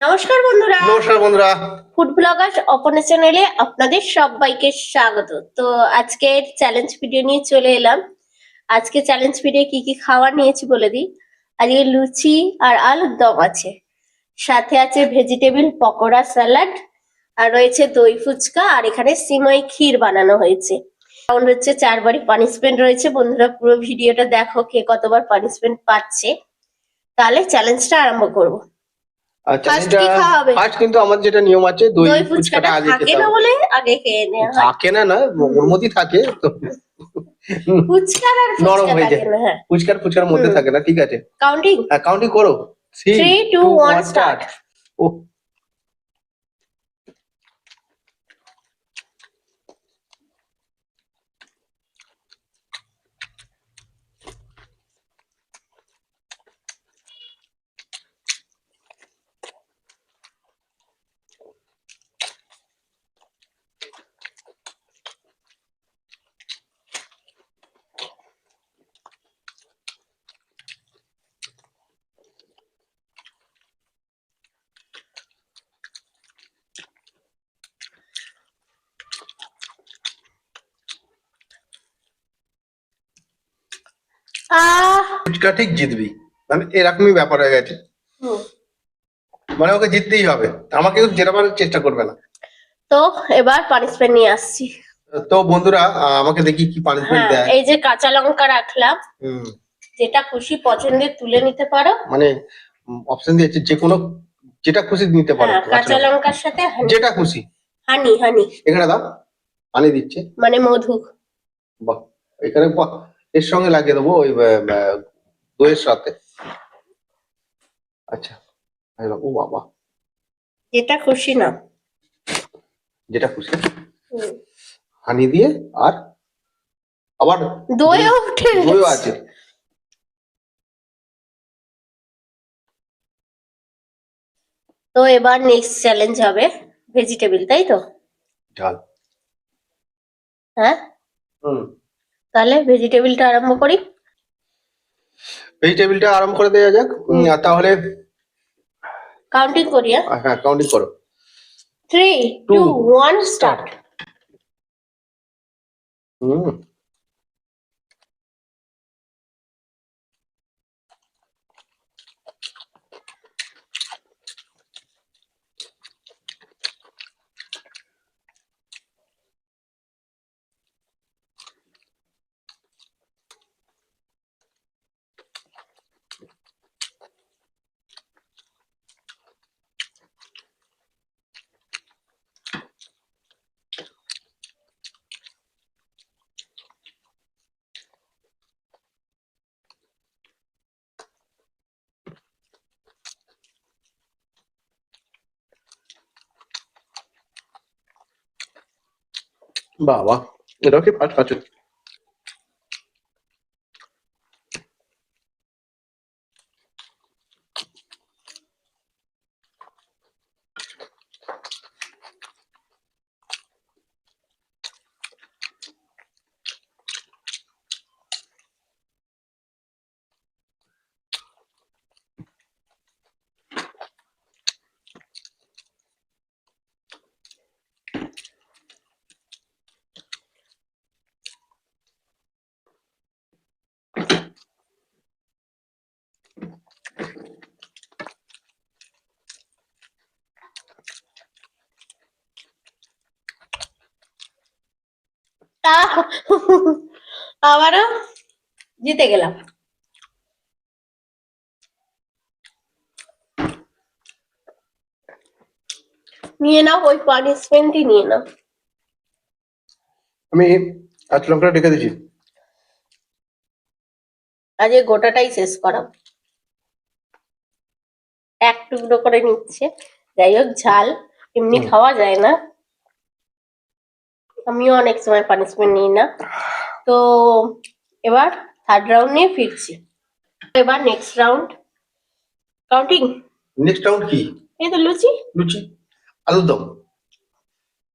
নমস্কার বন্ধুরা, নমস্কার বন্ধুরা। ফুড ব্লগার অপর্ণা চ্যানেলে আপনাদের সবাইকে স্বাগত। তো আজকের চ্যালেঞ্জ ভিডিও নিয়ে চলে এলাম। আজকে চ্যালেঞ্জ ভিডিও কি কি খাবার নিয়েছি বলে দিই। আজকে লুচি আর আলুর দম আছে, সাথে আছে ভেজিটেবল পকোড়া স্যালাড, আর রয়েছে দই ফুচকা, আর এখানে সিমাই ক্ষীর বানানো হয়েছে। রাউন্ড হচ্ছে 4বারই পানিশমেন্ট রয়েছে। বন্ধুরা পুরো ভিডিওটা দেখো কে কতবার পানিশমেন্ট পাচ্ছে। তাহলে চ্যালেঞ্জটা আরম্ভ করবো। ফার্স্ট কি খাওয়া হবে? ফার্স্ট কিন্তু আমার যেটা নিয়ম আছে, দই দই ফুচকাটা ফুচকাটা আগে থাকে খেতে না হবে। বলে আগে খেয়ে নেওয়া হয়। থাকে না নয়, ওর মধ্যেই থাকে তো। ফুচকার আর নরম ফুচকা হয়ে থাকে যায়। না। হ্যাঁ, ফুচকার মধ্যে থাকে না, ঠিক আছে। কাউন্টিং হ্যাঁ, কাউন্টিং করো। 3 2 1 স্টার্ট। ও, ফুচকা ঠিক জিতবি, মানে এরকমই ব্যাপার হয়ে গেছে। মানে ওকে জিততেই হবে, আমাকেও জেতাবার চেষ্টা করবে না। তো এবার পানিশমেন্ট নিয়ে আসছি। তো বন্ধুরা, আমাকে দেখি কি পানিশমেন্ট হ্যাঁ, দেয়। এই যে কাঁচা লঙ্কা রাখলাম, হুম, যেটা খুশি পছন্দের তুলে নিতে পারো। মানে অপশন দিয়েছে, যে কোনো যেটা খুশি নিতে পারো। হ্যাঁ, কাঁচা লঙ্কার সাথে যেটা খুশি। হানি হানি এখানে দাও, পানি দিচ্ছে মানে মধু। বাহ। এখানে বাহ, এর সঙ্গে লাগিয়ে দেবো ওই দইয়ের সাথে। আচ্ছা, ও বাবা, যেটা খুশি না, যেটা খুশি। হানি দিয়ে, আর আবার দইও উঠে দইও গেছে। আছে। তো এবার নেক্সট চ্যালেঞ্জ হবে ভেজিটেবল, তাই তো? ঝাল। হ্যাঁ, হুম, তাহলে ভেজিটেবলটা আরম্ভ করি। ভেজিটেবিলটা আরম্ভ করে দেওয়া যাক। আর তাহলে কাউন্টিং করি। হ্যাঁ, কাউন্টিং করো। 3 2 1 স্টার্ট। হুম, বাবা, এটাও কি ফার্স্ট আছে। আবারও জিতে গেলাম। নিয়ে নাও, ওই পানিশমেন্টই নিয়ে নাও। আমি কাঁচা লঙ্কাটা রেখে দিচ্ছি। আজ এই গোটাটাই শেষ করা, এক টুকরো করে নিচ্ছে। যাই হোক, ঝাল এমনি খাওয়া যায় না, আমিও অনেক সময় পানিশমেন্ট নিই না। তো এবার থার্ড রাউন্ড নিয়ে ফিরছি। এবার next round counting. Next round কি? এই তো লুচি। লুচি, আলুর দম,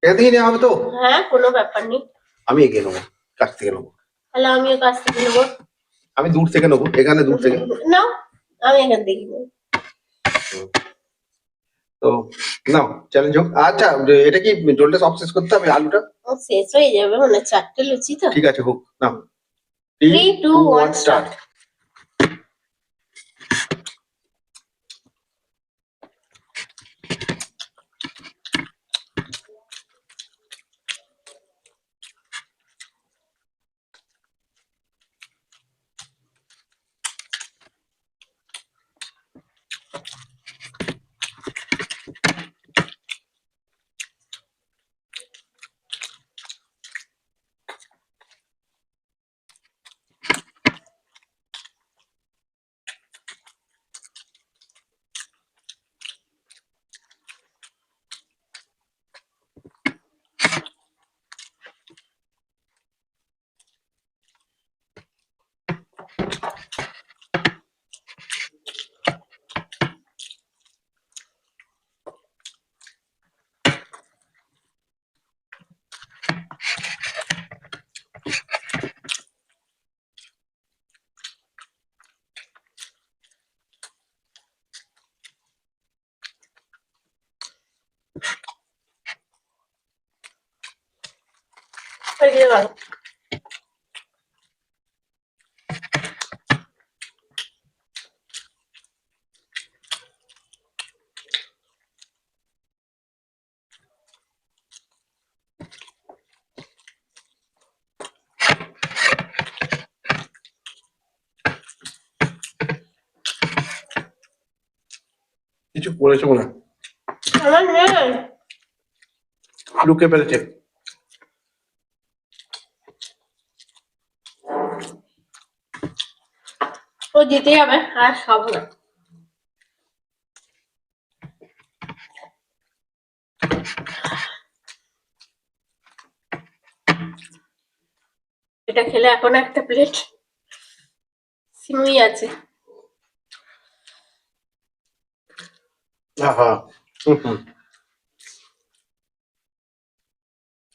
এটা থেকে নেওয়া হবে তো? হ্যাঁ, কোনো ব্যাপার নেই। আমি এগিয়ে নেবো, কাছ থেকে নেবো। তাহলে আমিও কাছ থেকে নেবো। আমি দূর থেকে নেবো, এখানে দূর থেকে। নাও, আমি এখান থেকে নেবো। তো নাও চ্যালেঞ্জ হোক। আচ্ছা এটা কি জলটা সব শেষ করতে হবে আলুটা? শেষ হয়ে যাবে মানে 4টে লুচি তো। ঠিক আছে হোক, নাও 3, 2, 1 স্টার্ট। হয়ে গেল। কিছু করেছো মনে হয়, আমার নেই। লুকে ফেলেছে। ও জিতে যাবে আর খাবো না। এটা খেলে এখন একটা প্লেট সিমুই আছে। আহা হুম।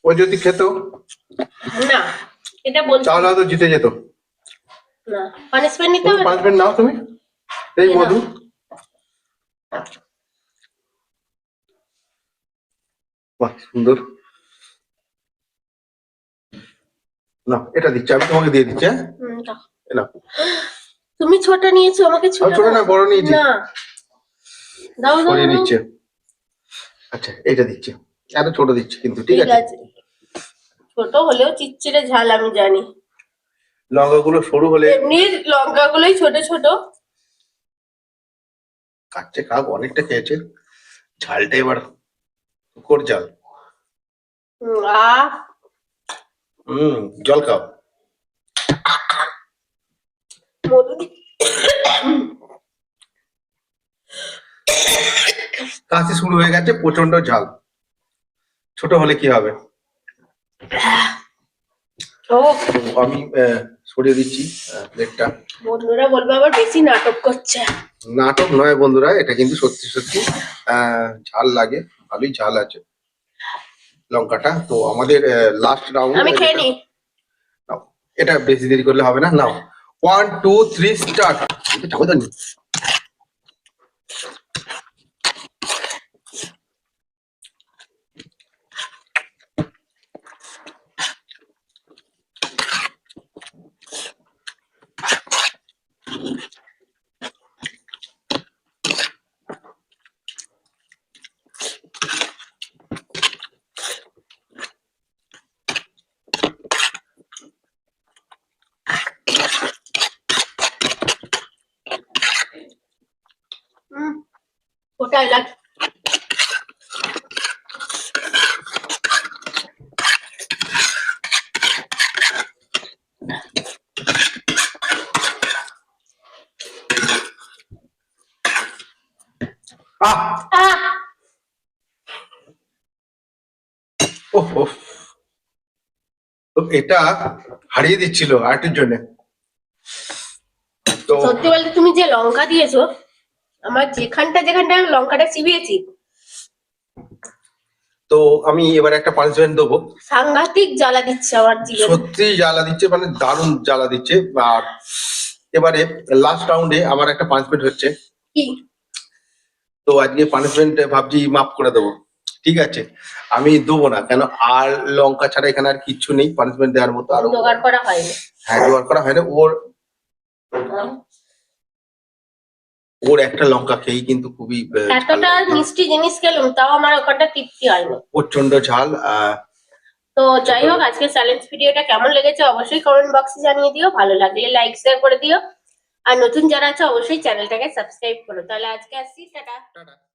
ও যদি খেত না এটা বলছি তাহলে হয়তো জিতে যেত। না, পানিশমেন্ট নিতে তুমি হবে। 5 মিনিট নাও তুমি। এই এই নাও। মধু, বাহ সুন্দর। না এটা দিচ্ছি, আমি তোমাকে দিয়ে দিচ্ছি। হ্যাঁ দাও। এ নাও। তুমি ছোট নিয়েছো, আমাকে ছোট আমি ছোট দাও। না বড় নিয়েছি। না দাও দাও সরিয়ে দাও। নিচ্ছে। আচ্ছা এটা দিচ্ছি, এত ছোট দিচ্ছি কিন্তু ঠিক ঠিক আছে। আছে, ছোট হলেও চিচ্চিড়ে ঝাল আমি জানি। লঙ্কাগুলো সরু হলে এমনি লঙ্কাগুলোই ছোট ছোট। কাচ্চে কাক অনেকটা খেয়েছে, ঝালটা এবার শুকর ঝাল। আহ জল খাও। মধু দি- কাশি শুরু হয়ে গেছে, প্রচন্ড ঝাল। ছোট হলে কি হবে। ও তো আমি সরিয়ে দিচ্ছি প্লেটটা। বন্ধুরা বলবে আবার বেশি নাটক করছে। নাটক নয় বন্ধুরা, এটা কিন্তু সত্যি সত্যি ঝাল লাগে, ভালোই ঝাল আছে লঙ্কাটা। তো আমাদের লাস্ট রাউন্ড। আমি খেয়ে নি। এটা বেশি দেরি করলে হবে না, নাও 1, 2, 3 স্টার্ট। ওটাই লাগে। আহ ওহ, তো এটা হারিয়ে দিচ্ছিল আর্টের জন্য। তো সত্যি বলতে তুমি যে লঙ্কা দিয়েছো, আমার যেখানটা যেখানটা আমি লঙ্কাটা চিবিয়েছি তো আমি এবার একটা পানিশমেন্ট দেবো। সাংঘাতিক জ্বালা দিচ্ছে আমার জীবনে। সত্যি জ্বালা দিচ্ছে, মানে দারুণ জ্বালা দিচ্ছে। আর এবারে লাস্ট রাউন্ডে আমার একটা পানিশমেন্ট হচ্ছে। কি? তো আজকে পানিশমেন্ট ভাবছি মাফ করে দেবো, ঠিক আছে? আমি দেবো না, কেন আর লঙ্কা ছাড়া এখানে আর কিচ্ছু নেই পানিশমেন্ট দেওয়ার মতো। আর জোগাড় করা হয়নি। হ্যাঁ, জোগাড় করা হয় না। ওর একটা লঙ্কা খেয়েই কিন্তু খুবই ঝাল এতটা লাগে। মিষ্টি জিনিস খেলাম তাও আমার ওখানটা তৃপ্তি হয়নি। প্রচন্ড ঝাল। তো যাই হোক, আজকে চ্যালেঞ্জ ভিডিওটা কেমন লেগেছে অবশ্যই কমেন্ট বক্সে জানিয়ে দিও, ভালো লাগলে লাইক শেয়ার করে দিও, আর নতুন যারা আছে অবশ্যই চ্যানেলটাকে সাবস্ক্রাইব করো। তাহলে আজকে আসছি, টাটা। টাটা।